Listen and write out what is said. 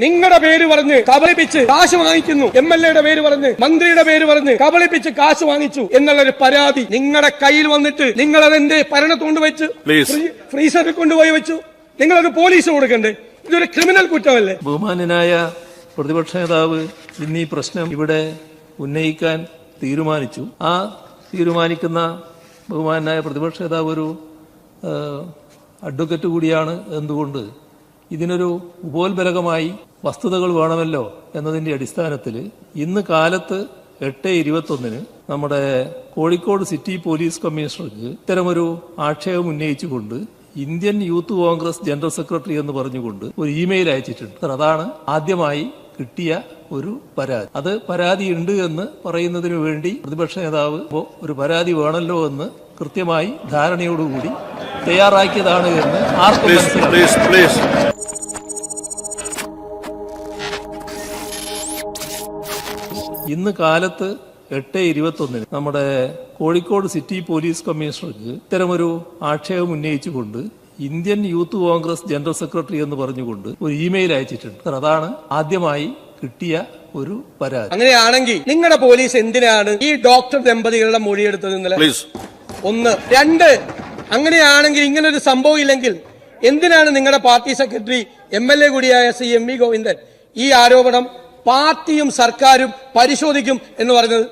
നിങ്ങളുടെ പേര് പറഞ്ഞ് കബളിപ്പിച്ച് കാശ് വാങ്ങിക്കുന്നു, MLA പേര് പറഞ്ഞ്, മന്ത്രിയുടെ പേര് പറഞ്ഞ് കബളിപ്പിച്ച് കാശ് വാങ്ങിച്ചു എന്നുള്ളൊരു പരാതി നിങ്ങളുടെ കയ്യിൽ വന്നിട്ട് നിങ്ങൾ അതെന്റെ ഭരണത്ത് കൊണ്ടുവച്ചു, ഫ്രീസറിൽ കൊണ്ടുപോയി വെച്ചു. നിങ്ങളത് പോലീസ് കൊടുക്കണ്ടേ? ഇതൊരു ക്രിമിനൽ കുറ്റമല്ലേ? ബഹുമാന്യനായ പ്രതിപക്ഷ നേതാവ് ഇന്ന് ഈ പ്രശ്നം ഇവിടെ ഉന്നയിക്കാൻ തീരുമാനിച്ചു. ആ തീരുമാനിക്കുന്ന ബഹുമാന്യനായ പ്രതിപക്ഷ നേതാവ് ഒരു അഡ്വക്കറ്റ് കൂടിയാണ്. എന്തുകൊണ്ട് ഇതിനൊരു ഉപോത്ബലകമായി വസ്തുതകൾ വേണമല്ലോ എന്നതിന്റെ അടിസ്ഥാനത്തിൽ ഇന്ന് കാലത്ത് 8:21 നമ്മുടെ കോഴിക്കോട് സിറ്റി പോലീസ് കമ്മീഷണർക്ക് ഇത്തരമൊരു ആക്ഷേപം ഉന്നയിച്ചുകൊണ്ട് Indian youth congress general secretary എന്ന് പറഞ്ഞുകൊണ്ട് ഒരു ഇമെയിൽ അയച്ചിട്ടുണ്ട്. അതാണ് ആദ്യമായി കിട്ടിയ ഒരു പരാതി. അത് പരാതി ഉണ്ട് എന്ന് പറയുന്നതിന് വേണ്ടി പ്രതിപക്ഷ നേതാവ് ഒരു പരാതി വേണമല്ലോ എന്ന് കൃത്യമായി ധാരണയോടുകൂടി തയ്യാറാക്കിയതാണ് എന്ന് ആർക്കും മനസ്സിലാവും. ഇന്ന് കാലത്ത് 8:21 നമ്മുടെ കോഴിക്കോട് സിറ്റി പോലീസ് കമ്മീഷണർക്ക് ഇത്തരമൊരു ആക്ഷേപം ഉന്നയിച്ചുകൊണ്ട് Indian youth congress general secretary എന്ന് പറഞ്ഞുകൊണ്ട് ഒരു ഇമെയിൽ അയച്ചിട്ടുണ്ട്. അതാണ് ആദ്യമായി കിട്ടിയ ഒരു പരാതി. അങ്ങനെയാണെങ്കിൽ നിങ്ങളുടെ പോലീസ് എന്തിനാണ് ഈ ഡോക്ടർ ദമ്പതികളുടെ മൊഴിയെടുത്തത് ഇന്നലെ? 1, 2 അങ്ങനെയാണെങ്കിൽ ഇങ്ങനൊരു സംഭവം ഇല്ലെങ്കിൽ എന്തിനാണ് നിങ്ങളുടെ പാർട്ടി സെക്രട്ടറി MLA കൂടിയായ CMV ഗോവിന്ദൻ ഈ ആരോപണം പാർട്ടിയും സർക്കാരും പരിശോധിക്കും എന്ന് പറഞ്ഞത്?